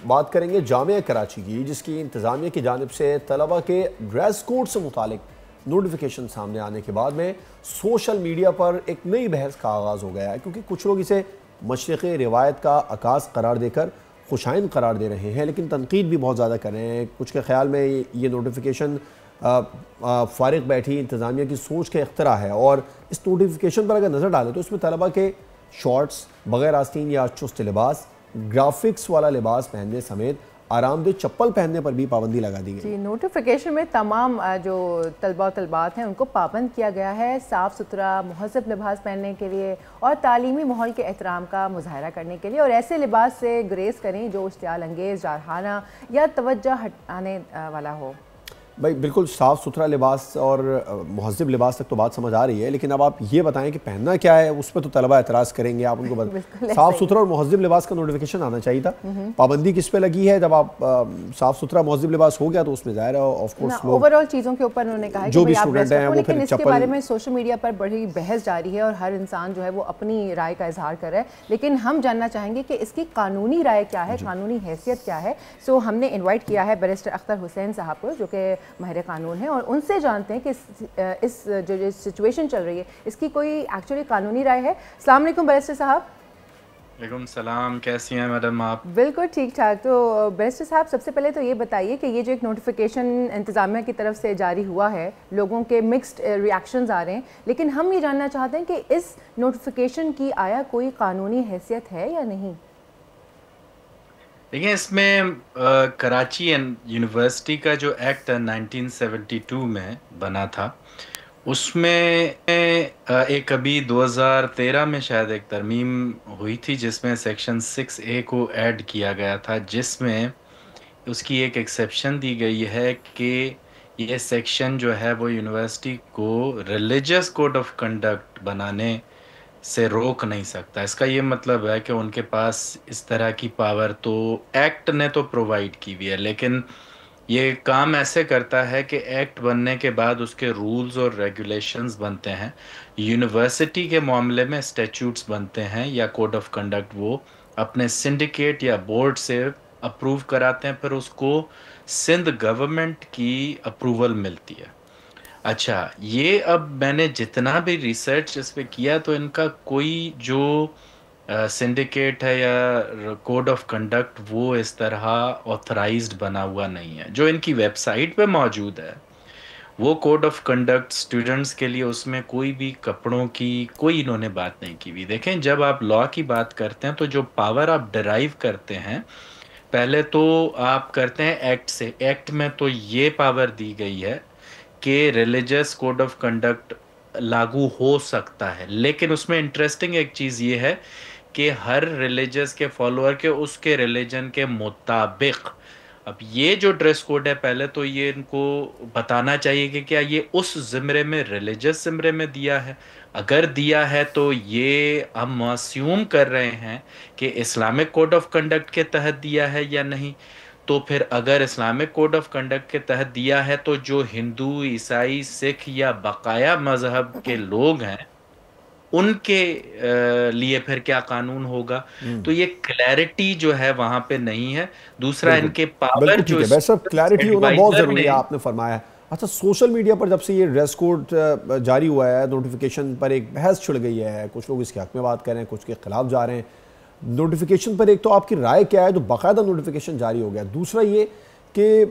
بات کریں گے جامعہ کراچی کی، جس کی انتظامیہ کی جانب سے طلبہ کے ڈریس کوڈ سے متعلق نوٹیفیکیشن سامنے آنے کے بعد میں سوشل میڈیا پر ایک نئی بحث کا آغاز ہو گیا ہے، کیونکہ کچھ لوگ اسے مشرقی روایت کا عکاس قرار دے کر خوشائند قرار دے رہے ہیں، لیکن تنقید بھی بہت زیادہ کر رہے ہیں۔ کچھ کے خیال میں یہ نوٹیفیکیشن فارغ بیٹھی انتظامیہ کی سوچ کا اختراع ہے، اور اس نوٹیفیکیشن پر اگر نظر ڈالیں تو اس میں طلبہ کے شارٹس، بغیر آستین یا چست لباس، گرافکس والا لباس پہننے سمیت آرام دہ چپل پہننے پر بھی پابندی لگا دی گئی۔ جی، نوٹیفیکیشن میں تمام جو طلبہ و طلبات ہیں ان کو پابند کیا گیا ہے صاف ستھرا مہذب لباس پہننے کے لیے اور تعلیمی ماحول کے احترام کا مظاہرہ کرنے کے لیے، اور ایسے لباس سے گریز کریں جو اشتعال انگیز، جارحانہ یا توجہ ہٹانے والا ہو۔ بھائی بالکل صاف ستھرا لباس اور مہذب لباس تک تو بات سمجھ آ رہی ہے، لیکن اب آپ یہ بتائیں کہ پہننا کیا ہے، اس پہ تو طلبہ اعتراض کریں گے۔ آپ ان کو صاف ستھرا اور مہذب لباس کا نوٹیفیکیشن آنا چاہیے تھا، پابندی کس پہ لگی ہے؟ جب آپ صاف ستھرا مہذب لباس ہو گیا تو اس میں ظاہر ہے آف کورس اوور آل چیزوں کے اوپر انہوں نے کہا جو بھی کہ اسٹوڈنٹ ہیں وہ لیکن پھر اس کے بارے میں سوشل میڈیا پر بڑی بحث جاری ہے اور ہر انسان جو ہے وہ اپنی رائے کا اظہار کر رہا ہے، لیکن ہم جاننا چاہیں گے کہ اس کی قانونی رائے کیا ہے، قانونی حیثیت کیا ہے۔ سو ہم نے انوائٹ کیا ہے بیرسٹر اختر حسین صاحب کو، جو کہ ماہر قانون ہیں، اور ان سے جانتے ہیں کہ اس جو سچویشن چل رہی ہے اس کی کوئی ایکچولی قانونی رائے ہے۔ السلام علیکم بیرسٹر صاحب۔ وعلیکم السلام، کیسی ہیں میڈم آپ؟ بالکل ٹھیک ٹھاک۔ تو بیرسٹر صاحب سب سے پہلے تو یہ بتائیے کہ یہ جو ایک نوٹیفیکیشن انتظامیہ کی طرف سے جاری ہوا ہے، لوگوں کے مکسڈ ریاکشنز آ رہے ہیں، لیکن ہم یہ جاننا چاہتے ہیں کہ اس نوٹیفیکیشن کی آیا کوئی قانونی حیثیت ہے یا نہیں؟ دیکھیں، اس میں کراچی یونیورسٹی کا جو ایکٹ 1972 میں بنا تھا، اس میں ایک ابھی 2013 میں شاید ایک ترمیم ہوئی تھی جس میں سیکشن 6A کو ایڈ کیا گیا تھا، جس میں اس کی ایک ایکسیپشن دی گئی ہے کہ یہ سیکشن جو ہے وہ یونیورسٹی کو ریلیجس کوڈ آف کنڈکٹ بنانے سے روک نہیں سکتا۔ اس کا یہ مطلب ہے کہ ان کے پاس اس طرح کی پاور تو ایکٹ نے تو پرووائڈ کی ہوئی ہے، لیکن یہ کام ایسے کرتا ہے کہ ایکٹ بننے کے بعد اس کے رولز اور ریگولیشنز بنتے ہیں، یونیورسٹی کے معاملے میں اسٹیچوٹس بنتے ہیں یا کوڈ آف کنڈکٹ، وہ اپنے سنڈیکیٹ یا بورڈ سے اپروو کراتے ہیں، پھر اس کو سندھ گورنمنٹ کی اپروول ملتی ہے۔ اچھا، یہ اب میں نے جتنا بھی ریسرچ اس پہ کیا تو ان کا کوئی جو سنڈیکیٹ ہے یا کوڈ آف کنڈکٹ وہ اس طرح آتھرائزڈ بنا ہوا نہیں ہے۔ جو ان کی ویب سائٹ پہ موجود ہے وہ کوڈ آف کنڈکٹ اسٹوڈنٹس کے لیے، اس میں کوئی بھی کپڑوں کی کوئی انہوں نے بات نہیں کی ہوئی۔ دیکھیں، جب آپ لا کی بات کرتے ہیں تو جو پاور آپ ڈرائیو کرتے ہیں، پہلے تو آپ کرتے ہیں ایکٹ سے۔ ایکٹ میں تو یہ پاور دی گئی ہے کہ ریلیجس کوڈ آف کنڈکٹ لاگو ہو سکتا ہے، لیکن اس میں انٹرسٹنگ ایک چیز یہ ہے کہ ہر ریلیجس کے فالوور کے اس کے ریلیجن کے مطابق۔ اب یہ جو ڈریس کوڈ ہے، پہلے تو یہ ان کو بتانا چاہیے کہ کیا یہ اس زمرے میں، ریلیجس زمرے میں دیا ہے۔ اگر دیا ہے تو یہ ہم اسیوم کر رہے ہیں کہ اسلامک کوڈ آف کنڈکٹ کے تحت دیا ہے یا نہیں۔ تو پھر اگر اسلامک کوڈ آف کنڈکٹ کے تحت دیا ہے تو جو ہندو، عیسائی، سکھ یا بقایا مذہب کے لوگ ہیں ان کے لیے پھر کیا قانون ہوگا؟ تو یہ کلیئرٹی جو ہے وہاں پہ نہیں ہے۔ دوسرا، ان کے پاور جو ٹھیک ہے صاحب، کلیئرٹی ہونا بہت ضروری ہے، آپ نے فرمایا۔ اچھا، سوشل میڈیا پر جب سے یہ ڈریس کوڈ جاری ہوا ہے، نوٹیفیکیشن پر ایک بحث چھڑ گئی ہے، کچھ لوگ اس کے حق میں بات کر رہے ہیں، کچھ کے خلاف جا رہے ہیں۔ نوٹیفیکیشن پر ایک تو آپ کی رائے کیا ہے؟ تو باقاعدہ نوٹیفیکیشن جاری ہو گیا۔ دوسرا یہ کہ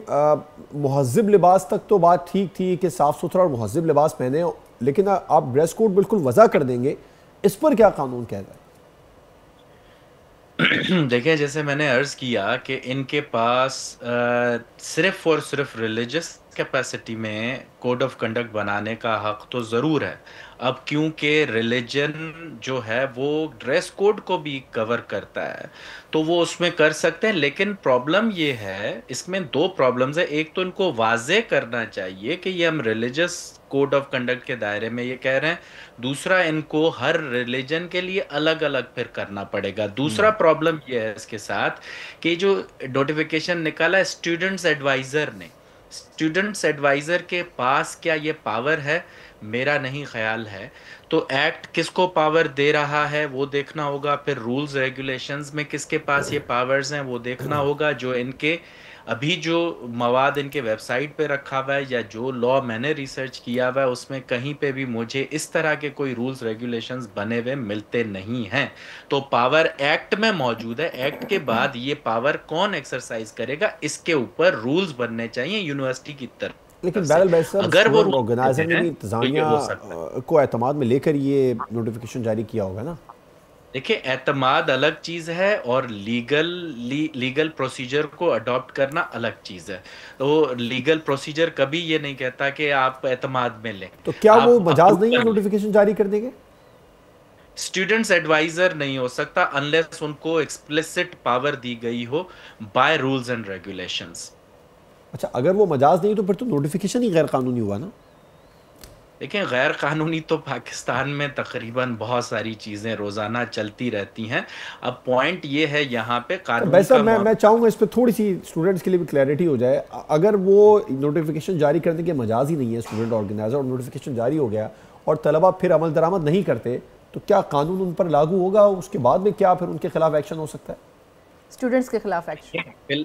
مہذب لباس تک تو بات ٹھیک تھی کہ صاف ستھرا اور مہذب لباس پہنے، لیکن آپ ڈریس کوڈ بالکل وضع کر دیں گے، اس پر کیا قانون کہتا ہے؟ دیکھیں، جیسے میں نے عرض کیا کہ ان کے پاس صرف اور صرف ریلیجس کیپیسٹی میں کوڈ آف کنڈکٹ بنانے کا حق تو ضرور ہے۔ اب کیونکہ ریلیجن جو ہے وہ ڈریس کوڈ کو بھی کور کرتا ہے تو وہ اس میں کر سکتے ہیں، لیکن پرابلم یہ ہے، اس میں دو پرابلمز ہیں۔ ایک تو ان کو واضح کرنا چاہیے کہ یہ ہم ریلیجس کوڈ آف کنڈکٹ کے دائرے میں یہ کہہ رہے ہیں۔ دوسرا، ان کو ہر ریلیجن کے لیے الگ الگ پھر کرنا پڑے گا۔ دوسرا پرابلم یہ ہے اس کے ساتھ کہ جو نوٹیفیکیشن نکالا ہے اسٹوڈنٹس ایڈوائزر نے، اسٹوڈنٹس ایڈوائزر کے پاس کیا یہ پاور ہے؟ میرا نہیں خیال ہے. تو ایکٹ کس کو پاور دے رہا ہے وہ دیکھنا ہوگا, پھر رولز ریگولیشنز میں کس کے پاس یہ پاورز ہیں وہ دیکھنا ہوگا. جو ان کے ابھی جو مواد ان کے ویب سائٹ پہ رکھا ہوا ہے یا جو لا میں نے ریسرچ کیا ہوا ہے اس میں کہیں پہ بھی مجھے اس طرح کے کوئی رولز ریگولیشنز بنے ہوئے ملتے نہیں ہیں. تو پاور ایکٹ میں موجود ہے, ایکٹ کے بعد یہ پاور کون ایکسرسائز کرے گا اس کے اوپر رولز بننے چاہیے یونیورسٹی کی طرف لیکن سے. بہرحال بھائی صاحب اگر وہ اسٹوڈنٹ آرگنائزر نے بھی ہیں تو یہ ہو سکتا ہے. انتظامیہ کو اعتماد میں لے کر یہ نوٹیفیکیشن جاری کیا ہوگا نا. دیکھیں اعتماد الگ چیز ہے اور لیگل پروسیجر کو اڈاپٹ کرنا الگ چیز ہے. تو لیگل پروسیجر کبھی یہ نہیں کہتا کہ آپ اعتماد میں لیں. تو کیا وہ آپ مجاز اپروو نہیں ہے کر لیں. نوٹیفیکیشن جاری کرنے کے؟ اسٹوڈنٹس ایڈوائزر نہیں ہو سکتا انلیس ان کو ایکسپلیسٹ پاور دی گئی ہو بائی رولز اینڈ ریگولیشنز. اچھا اگر وہ مجاز نہیں تو پھر تو نوٹیفیکیشن ہی غیر قانونی ہوا نا. دیکھیں غیر قانونی تو پاکستان میں تقریباً بہت ساری چیزیں روزانہ چلتی رہتی ہیں. اب پوائنٹ یہ ہے یہاں پہ قانون بھائی صاحب کا میں چاہوں گا اس پہ تھوڑی سی اسٹوڈنٹس کے لیے بھی کلیئرٹی ہو جائے. اگر وہ نوٹیفیکیشن جاری کرنے کے مجاز ہی نہیں ہے اسٹوڈنٹ آرگنائزر اور نوٹیفیکیشن جاری ہو گیا اور طلبہ پھر عمل درآمد نہیں کرتے تو کیا قانون ان پر لاگو ہوگا؟ اس کے بعد میں کیا پھر ان کے خلاف ایکشن ہو سکتا ہے؟ اسٹوڈنٹس کے خلاف ایکشن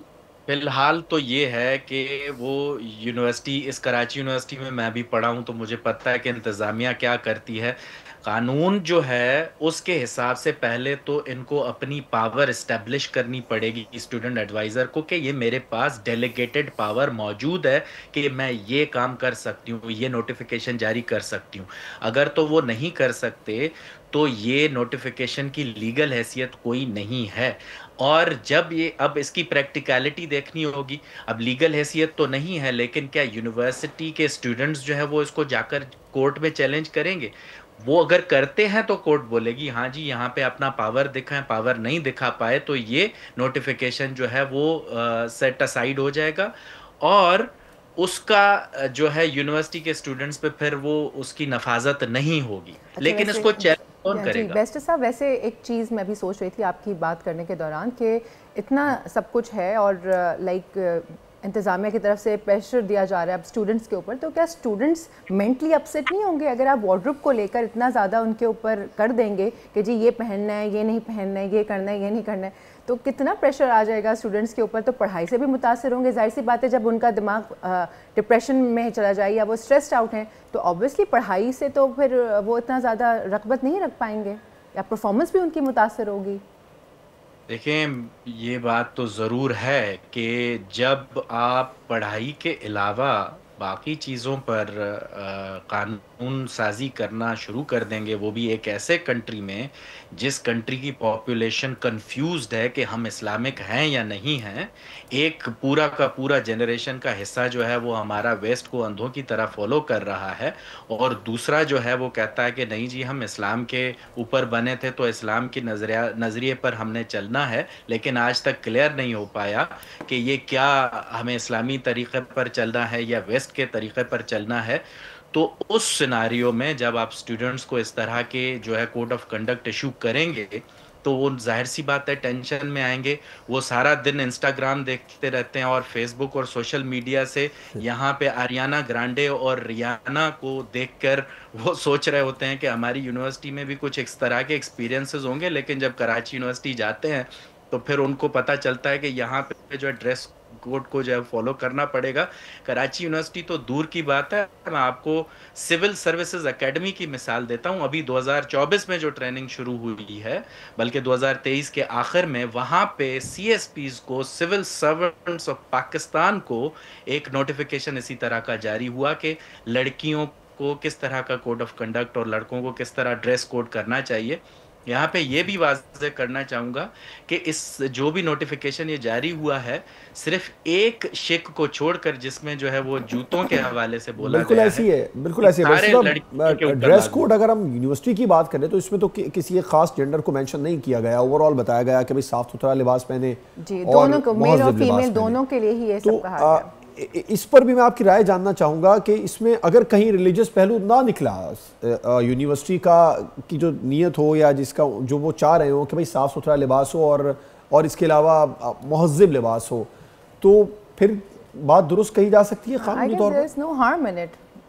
فی الحال تو یہ ہے کہ وہ یونیورسٹی, اس کراچی یونیورسٹی میں بھی پڑھا ہوں تو مجھے پتہ ہے کہ انتظامیہ کیا کرتی ہے. قانون جو ہے اس کے حساب سے پہلے تو ان کو اپنی پاور اسٹیبلش کرنی پڑے گی اسٹوڈنٹ ایڈوائزر کو کہ یہ میرے پاس ڈیلیگیٹڈ پاور موجود ہے کہ میں یہ کام کر سکتی ہوں, یہ نوٹیفیکیشن جاری کر سکتی ہوں. اگر تو وہ نہیں کر سکتے تو یہ نوٹیفیکیشن کی لیگل حیثیت کوئی نہیں ہے. اور جب یہ اب اس کی پریکٹیکلٹی دیکھنی ہوگی. اب لیگل حیثیت تو نہیں ہے لیکن کیا یونیورسٹی کے اسٹوڈنٹس جو ہے وہ اس کو جا کر کورٹ میں چیلنج کریں گے؟ وہ اگر کرتے ہیں تو کورٹ بولے گی ہاں جی یہاں پہ اپنا پاور دکھائیں, پاور نہیں دکھا پائے تو یہ نوٹیفیکیشن جو ہے وہ سیٹ اسائیڈ ہو جائے گا اور اس کا جو ہے یونیورسٹی کے اسٹوڈنٹس پہ پھر وہ اس کی نفاذت نہیں ہوگی. لیکن اس کو چیلنج کون کرے جی گا؟ بیسٹ صاحب ویسے ایک چیز میں بھی سوچ رہی تھی آپ کی بات کرنے کے دوران کہ اتنا سب کچھ ہے اور لائک انتظامیہ کی طرف سے پریشر دیا جا رہا ہے اب اسٹوڈنٹس کے اوپر, تو کیا اسٹوڈنٹس مینٹلی اپسیٹ نہیں ہوں گے اگر آپ وارڈروب کو لے کر اتنا زیادہ ان کے اوپر کر دیں گے کہ جی یہ پہننا ہے, یہ نہیں پہننا ہے, یہ کرنا ہے, یہ نہیں کرنا ہے, تو کتنا پریشر آ جائے گا اسٹوڈنٹس کے اوپر. تو پڑھائی سے بھی متاثر ہوں گے. ظاہر سی بات ہے جب ان کا دماغ ڈپریشن میں چلا جائے یا وہ اسٹریسڈ آؤٹ ہیں تو آبویسلی پڑھائی سے تو پھر وہ اتنا زیادہ رغبت نہیں رکھ پائیں گے یا پرفارمنس بھی ان کی متاثر ہوگی. دیکھیں یہ بات تو ضرور ہے کہ جب آپ پڑھائی کے علاوہ باقی چیزوں پر قانون سازی کرنا شروع کر دیں گے, وہ بھی ایک ایسے کنٹری میں جس کنٹری کی پاپولیشن کنفیوزڈ ہے کہ ہم اسلامک ہیں یا نہیں ہیں. ایک پورا کا پورا جنریشن کا حصہ جو ہے وہ ہمارا ویسٹ کو اندھوں کی طرح فالو کر رہا ہے اور دوسرا جو ہے وہ کہتا ہے کہ نہیں جی ہم اسلام کے اوپر بنے تھے تو اسلام کی نظریے پر ہم نے چلنا ہے, لیکن آج تک کلیئر نہیں ہو پایا کہ یہ کیا ہمیں اسلامی طریقے پر چلنا ہے یا ویسٹ کے طریقے پر چلنا ہے. تو اس سیناریو میں جب آپ اسٹوڈنٹس کو اس طرح کے جو ہے کوڈ آف کنڈکٹ ایشو کریں گے تو وہ ظاہر سی بات ہے ٹینشن میں آئیں گے. وہ سارا دن انسٹاگرام دیکھتے رہتے ہیں اور فیس بک اور سوشل میڈیا سے یہاں پہ آریانہ گرانڈے اور ریانہ کو دیکھ کر وہ سوچ رہے ہوتے ہیں کہ ہماری یونیورسٹی میں بھی کچھ اس طرح کے ایکسپیرینسز ہوں گے, لیکن جب کراچی یونیورسٹی جاتے ہیں تو پھر ان کو پتہ چلتا ہے کہ یہاں پہ جو ہے ڈریس کوڈ کو جو ہے فالو کرنا پڑے گا. کراچی یونیورسٹی تو دور کی بات ہے, میں آپ کو سول سروسز اکیڈمی کی مثال دیتا ہوں. ابھی 2024 میں جو ٹریننگ شروع ہوئی ہے بلکہ 2023 کے آخر میں, وہاں پہ سی ایس پیز کو, سول سرونٹس آف پاکستان کو ایک نوٹیفیکیشن اسی طرح کا جاری ہوا کہ لڑکیوں کو کس طرح کا کوڈ آف کنڈکٹ اور لڑکوں کو کس طرح ڈریس کوڈ کرنا چاہیے. یہاں پہ یہ بھی واضح کرنا چاہوں گا کہ اس جو بھی نوٹیفیکیشن یہ جاری ہوا ہے صرف ایک شک کو چھوڑ کر جس میں جو ہے وہ جوتوں کے حوالے سے بولا بالکل گیا ایسی ہے, بالکل ایسی ہے. ڈریس کوڈ اگر ہم یونیورسٹی کی بات کریں تو اس میں تو کسی ایک خاص جینڈر کو مینشن نہیں کیا گیا, اوور آل بتایا گیا کہ صاف ستھرا لباس پہنے, جی دونوں کو, میل اور فیمیل دونوں کے لیے ہی یہ سب کہا گیا. اس پر بھی میں آپ کی رائے جاننا چاہوں گا کہ اس میں اگر کہیں ریلیجس پہلو نہ نکلا یونیورسٹی کا کی جو نیت ہو یا جس کا جو وہ چاہ رہے ہوں کہ بھئی صاف ستھرا لباس ہو اور اس کے علاوہ مہذب لباس ہو, تو پھر بات درست کہی جا سکتی ہے قانونی طور پر. no harm in it.